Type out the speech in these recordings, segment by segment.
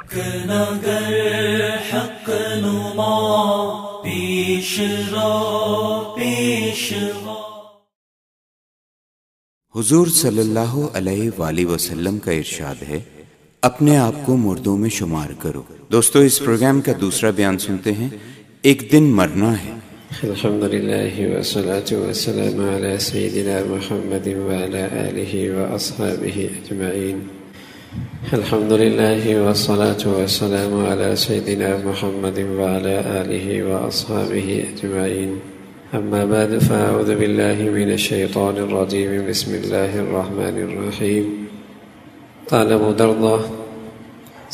حق نگر حق نما پیش را پیش وا۔ حضور صلی اللہ علیہ وآلہ وسلم کا ارشاد ہے، اپنے آپ کو مردوں میں شمار کرو۔ دوستو، اس پروگرام کا دوسرا بیان سنتے ہیں، ایک دن مرنا ہے۔ الحمدللہ والصلاة والسلام علی سیدنا محمد وعلی آلہ واصحابہ اجمعین۔ الحمدللہ والصلاة والسلام علی سیدنا محمد وعلی آلہ واصحابہ اجمعین۔ اما بعد فاعوذ باللہ من الشیطان الرجیم، بسم اللہ الرحمن الرحیم۔ قال ابو درداء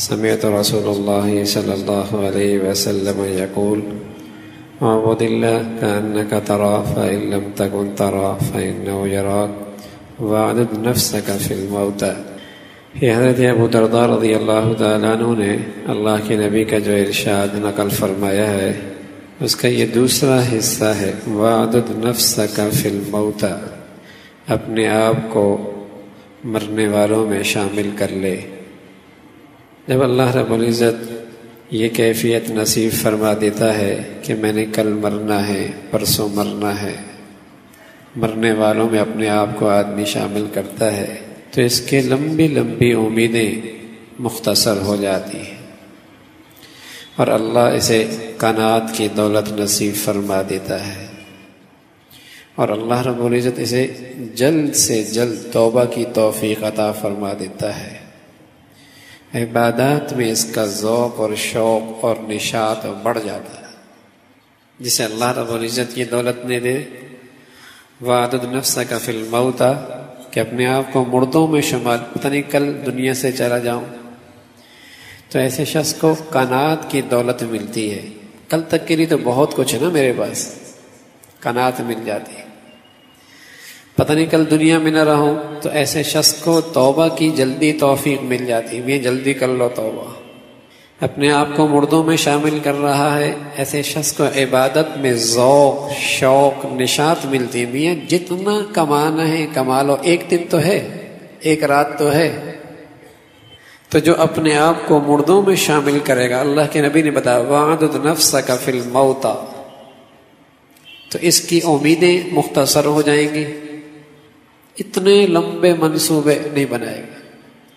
سمعت رسول اللہ صلی اللہ علیہ وسلم یقول اعبد اللہ کأنک تراه فإن لم تکن تراه فإنه یراک واعدد نفسک فی الموتى۔ یہ حضرت ابو درداء رضی اللہ تعالیٰ عنہ نے اللہ کے نبی کا جو ارشاد نقل فرمایا ہے، اس کا یہ دوسرا حصہ ہے، واعدد نفسک فی الموتى، اپنے آپ کو مرنے والوں میں شامل کر لے۔ جب اللہ رب العزت یہ کیفیت نصیب فرما دیتا ہے کہ میں نے کل مرنا ہے، پرسوں مرنا ہے، مرنے والوں میں اپنے آپ کو آدمی شامل کرتا ہے، تو اس کے لمبی لمبی امیدیں مختصر ہو جاتی ہیں، اور اللہ اسے قناعت کی دولت نصیب فرما دیتا ہے، اور اللہ رب العزت اسے جلد سے جلد توبہ کی توفیق عطا فرما دیتا ہے۔ عبادات میں اس کا ذوق اور شوق اور نشاط بڑھ جاتا ہے، جسے اللہ رب العزت یہ دولت نے دے، وعدد نفسک فی الموتى، کہ اپنے آپ کو مردوں میں شمال، پتہ نہیں کل دنیا سے چلا جاؤں، تو ایسے شخص کو قناعت کی دولت ملتی ہے۔ کل تک کے لیے تو بہت کچھ ہے نا میرے پاس، قناعت مل جاتی ہے۔ پتہ نہیں کل دنیا میں نہ رہوں، تو ایسے شخص کو توبہ کی جلدی توفیق مل جاتی ہے، جلدی کر لو توبہ۔ اپنے آپ کو مردوں میں شامل کر رہا ہے، ایسے شخص کو عبادت میں ذوق شوق نشاط ملتی ہے، میاں جتنا کمانا ہے کما لو، ایک دن تو ہے، ایک رات تو ہے۔ تو جو اپنے آپ کو مردوں میں شامل کرے گا، اللہ کے نبی نے بتایا وَاعْدُدْ نَفْسَكَ فِي الْمَوْتَى، تو اس کی امیدیں مختصر ہو جائیں گی، اتنے لمبے منصوبے نہیں بنائے گا۔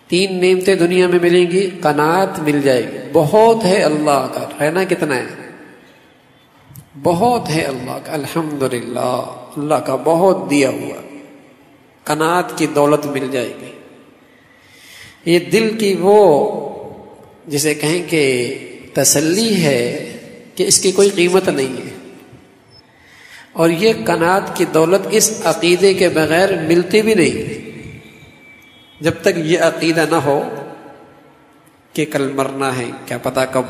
3 نعمتیں دنیا میں ملیں گی، قناعت مل جائے گی، بہت ہے اللہ کا، رہنا کتنا ہے، بہت ہے اللہ کا، الحمدللہ اللہ کا بہت دیا ہوا، قناعت کی دولت مل جائے گی۔ یہ دل کی وہ جسے کہیں کہ تسلی ہے کہ اس کی کوئی قیمت نہیں ہے، اور یہ قناعت کی دولت اس عقیدے کے بغیر ملتی بھی نہیں۔ جب تک یہ عقیدہ نہ ہو کہ کل مرنا ہے، کیا پتہ کب،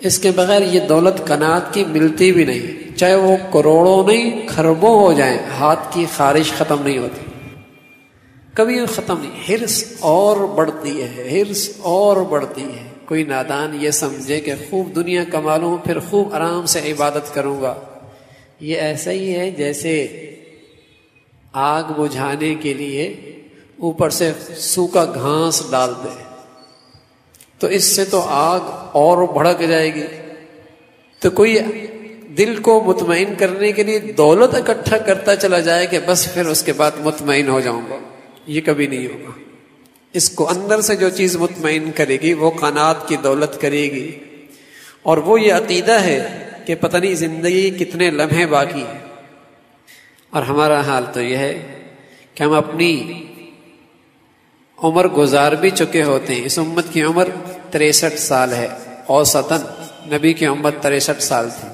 اس کے بغیر یہ دولت قناعت کی ملتی بھی نہیں، چاہے وہ کروڑوں نہیں کھربوں ہو جائیں، ہاتھ کی خارش ختم نہیں ہوتی، کبھی ختم نہیں۔ حرص اور بڑھتی ہے، حرص اور بڑھتی ہے۔ کوئی نادان یہ سمجھے کہ خوب دنیا کما لوں پھر خوب آرام سے عبادت کروں گا، یہ ایسا ہی ہے جیسے آگ بجھانے کے لیے اوپر سے سوکھا گھاس ڈال دے، تو اس سے تو آگ اور بھڑک جائے گی۔ تو کوئی دل کو مطمئن کرنے کے لیے دولت اکٹھا کرتا چلا جائے کہ بس پھر اس کے بعد مطمئن ہو جاؤں گا، یہ کبھی نہیں ہوگا۔ اس کو اندر سے جو چیز مطمئن کرے گی وہ قناعت کی دولت کرے گی، اور وہ یہ عقیدہ ہے کہ پتہ نہیں زندگی کتنے لمحے باقی ہیں۔ اور ہمارا حال تو یہ ہے کہ ہم اپنی عمر گزار بھی چکے ہوتے ہیں۔ اس امت کی عمر 63 سال ہے، اوسطاً نبی کی امت 63 سال تھی،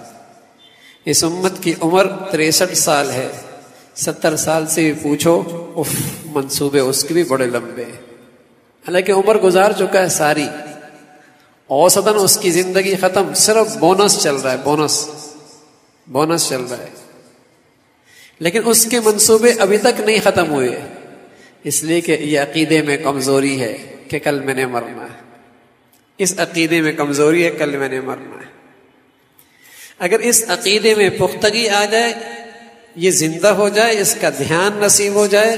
اس امت کی عمر 63 سال ہے۔ 70 سال سے بھی پوچھو، منصوبے اس کے بھی بڑے لمبے ہیں، حالانکہ عمر گزار چکا ہے ساری، اوسطاً اس کی زندگی ختم، صرف بونس چل رہا ہے، بونس چل رہا ہے، لیکن اس کے منصوبے ابھی تک نہیں ختم ہوئے، اس لیے کہ یہ عقیدے میں کمزوری ہے کہ کل میں نے مرنا ہے، اس عقیدے میں کمزوری ہے، کل میں نے مرنا ہے۔ اگر اس عقیدے میں پختگی آ جائے، یہ زندہ ہو جائے، اس کا دھیان نصیب ہو جائے،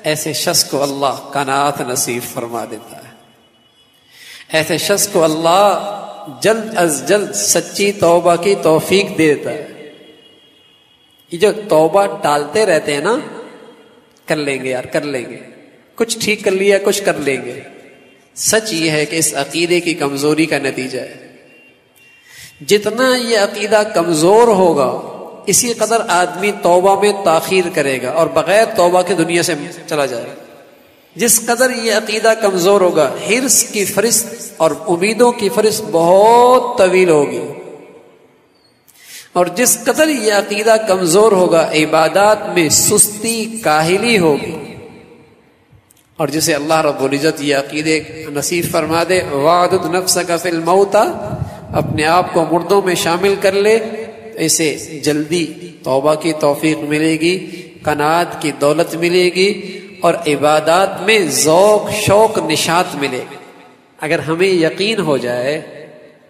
ایسے شخص کو اللہ قناعت نصیب فرما دیتا ہے۔ ایسے شخص کو اللہ جلد از جلد سچی توبہ کی توفیق دے دیتا ہے. یہ جو توبہ ٹالتے رہتے ہیں نا، کر لیں گے یار، کر لیں گے، کچھ ٹھیک کر لیا، کچھ کر لیں گے، سچ یہ ہے کہ اس عقیدے کی کمزوری کا نتیجہ ہے. جتنا یہ عقیدہ کمزور ہوگا اسی قدر آدمی توبہ میں تاخیر کرے گا اور بغیر توبہ کے دنیا سے چلا جائے گا. جس قدر یہ عقیدہ کمزور ہوگا حرص کی فہرست اور امیدوں کی فہرست بہت طویل ہوگی، اور جس قدر یہ عقیدہ کمزور ہوگا عبادات میں سستی کاہلی ہوگی. اور جسے اللہ رب العزت یہ عقیدے نصیب فرما دے، وَاعْدُدْ نَفْسَكَ فِي الْمَوْتَى، اپنے آپ کو مردوں میں شامل کر لے، اسے جلدی توبہ کی توفیق ملے گی، قناعت کی دولت ملے گی، اور عبادات میں ذوق شوق نشاط ملے گی. اگر ہمیں یقین ہو جائے،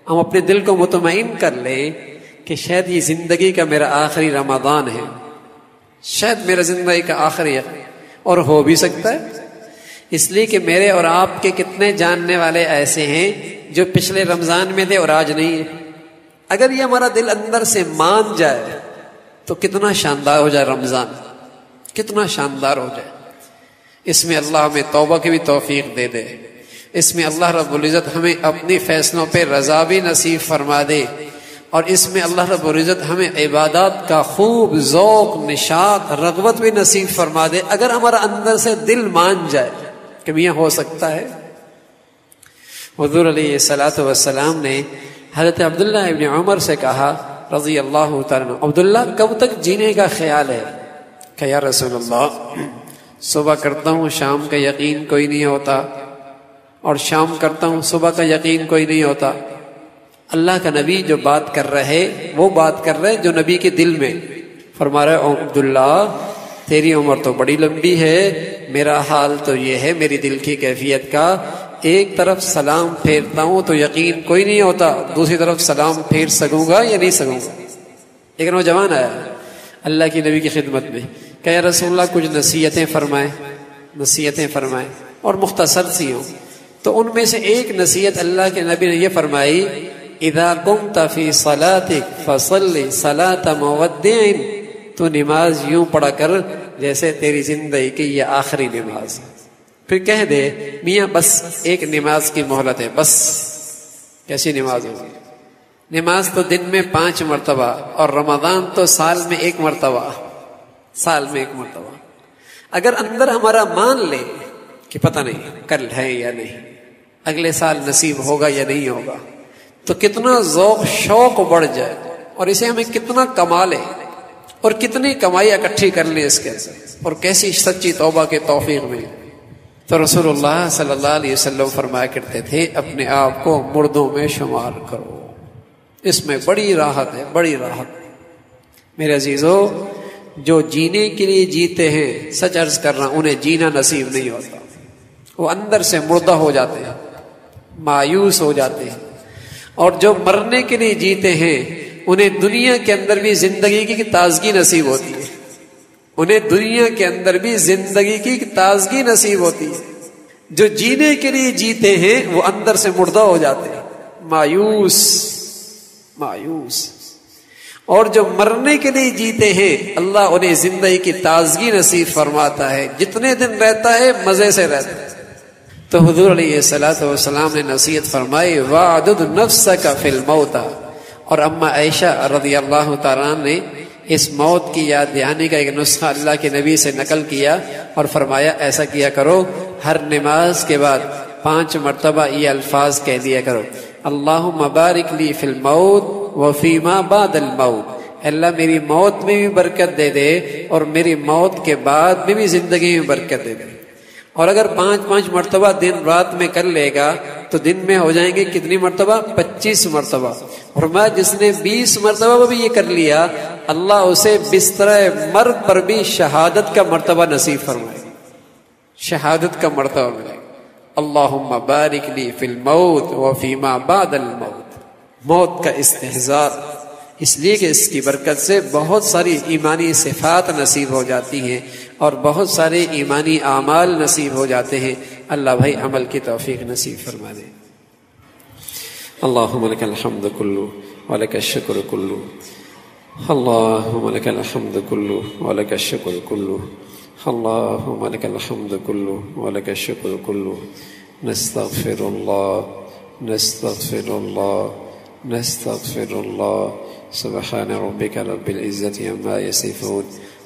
ہم اپنے دل کو مطمئن کر لیں کہ شاید یہ زندگی کا میرا آخری رمضان ہے، شاید میرا زندگی کا آخری ہے، اور ہو بھی سکتا ہے، اس لیے کہ میرے اور آپ کے کتنے جاننے والے ایسے ہیں جو پچھلے رمضان میں تھے اور آج نہیں ہے. اگر یہ ہمارا دل اندر سے مان جائے تو کتنا شاندار ہو جائے رمضان، کتنا شاندار ہو جائے. اس میں اللہ ہمیں توبہ کی بھی توفیق دے دے، اس میں اللہ رب العزت ہمیں اپنی فیصلوں پہ رضا بھی نصیب فرما دے، اور اس میں اللہ رب العزت ہمیں عبادات کا خوب ذوق نشاط رغبت بھی نصیب فرما دے اگر ہمارا اندر سے دل مان جائے کہ میاں ہو سکتا ہے. حضور علیہ الصلوۃ والسلام نے حضرت عبداللہ ابن عمر سے کہا رضی اللہ تعالیٰ عنہ، عبداللہ کب تک جینے کا خیال ہے؟ کہ یا رسول اللہ، صبح کرتا ہوں شام کا یقین کوئی نہیں ہوتا، اور شام کرتا ہوں صبح کا یقین کوئی نہیں ہوتا. اللہ کا نبی جو بات کر رہے وہ بات کر رہے جو نبی کے دل میں. فرما رہے عبداللہ تیری عمر تو بڑی لمبی ہے، میرا حال تو یہ ہے میری دل کی کیفیت کا، ایک طرف سلام پھیرتا ہوں تو یقین کوئی نہیں ہوتا، دوسری طرف سلام پھیر سکوں گا یا نہیں سکوں گا. ایک نوجوان آیا اللہ کی نبی کی خدمت میں کہ یا رسول اللہ کچھ نصیحتیں فرمائیں، نصیحتیں فرمائیں، اور مختصر سی ہوں. تو ان میں سے ایک نصیحت اللہ کے نبی نے یہ فرمائی، اذا قمت فی صلاتک فصلی صلاۃ مودع، تو نماز یوں پڑھا کر جیسے تیری زندگی کی یہ آخری نماز. پھر کہہ دے میاں بس ایک نماز کی مہلت ہے، بس. کیسی نماز ہوگی؟ نماز تو دن میں 5 مرتبہ، اور رمضان تو سال میں 1 مرتبہ، سال میں 1 مرتبہ. اگر اندر ہمارا مان لے کہ پتہ نہیں کل ہے یا نہیں، اگلے سال نصیب ہوگا یا نہیں ہوگا، تو کتنا ذوق شوق بڑھ جائے، اور اسے ہمیں کتنا کما لے اور کتنی کمائی اکٹھی کر لیں اس کے اندر، اور کیسی سچی توبہ کے توفیق ملے. تو رسول اللہ صلی اللہ علیہ وسلم فرمایا کرتے تھے اپنے آپ کو مردوں میں شمار کرو، اس میں بڑی راحت ہے، بڑی راحت. میرے عزیزو، جو جینے کے لیے جیتے ہیں، سچ عرض کر رہا ہوں، انہیں جینا نصیب نہیں ہوتا. وہ اندر سے مردہ ہو جاتے ہیں، مایوس ہو جاتے ہیں. اور جو مرنے کے لیے جیتے ہیں انہیں دنیا کے اندر بھی زندگی کی تازگی نصیب ہوتی ہے، انہیں دنیا کے اندر بھی زندگی کی تازگی نصیب ہوتی ہے. جو جینے کے لیے جیتے ہیں وہ اندر سے مردہ ہو جاتے ہیں، مایوس مایوس. اور جو مرنے کے لیے جیتے ہیں اللہ انہیں زندگی کی تازگی نصیب فرماتا ہے، جتنے دن رہتا ہے مزے سے رہتا ہے. تو حضور علیہ الصلوۃ والسلام نے نصیحت فرمائی وَاعْدُدْ نَفْسَكَ فِي الْمَوْتَى. اور اما عائشہ رضی اللہ تعالیٰ نے اس موت کی یاد دہانی کا ایک نسخہ اللہ کے نبی سے نقل کیا اور فرمایا ایسا کیا کرو، ہر نماز کے بعد 5 مرتبہ یہ الفاظ کہہ دیا کرو، اللہم بارک لی فی الموت وفیما بعد الموت. اللہ میری موت میں بھی برکت دے دے اور میری موت کے بعد میں بھی زندگی میں برکت دے دے. اور اگر 5 مرتبہ دن رات میں کر لے گا تو دن میں ہو جائیں گے کتنی مرتبہ؟ 25 مرتبہ. اور میں جس نے 20 مرتبہ بھی یہ کر لیا اللہ اسے بستر مرگ پر بھی شہادت کا مرتبہ نصیب فرمائے، شہادت کا مرتبہ ملے. اللہم بارک لی فی الموت وفیما بعد الموت. موت کا استحضار اس لیے کہ اس کی برکت سے بہت ساری ایمانی صفات نصیب ہو جاتی ہیں اور بہت سارے ایمانی اعمال نصیب ہو جاتے ہیں. اللہ بھائی عمل کی توفیق نصیب فرما دے. اللهم لك الحمد كله ولك الشكر كله اللهم لك الحمد كله ولك الشكر كله اللهم لك الحمد كله ولك الشكر كله نستغفر الله نستغفر الله نستغفر الله سبحان ربك رب العزة عما يصفون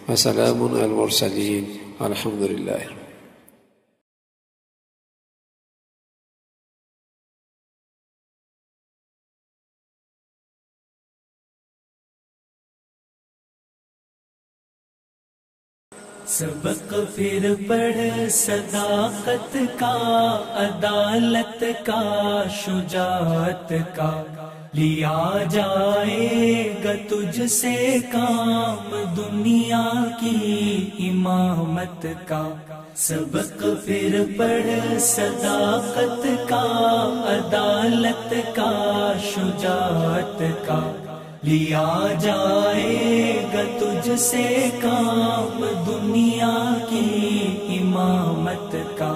وسلام على المرسلين الحمد لله. سبق پھر پڑھ صداقت کا، عدالت کا، شجاعت کا، لیا جائے گا تجھ سے کام دنیا کی امامت کا. سبق پھر پڑھ صداقت کا، عدالت کا، شجاعت کا، لیا جائے گا تجھ سے کام دنیا کی امامت کا.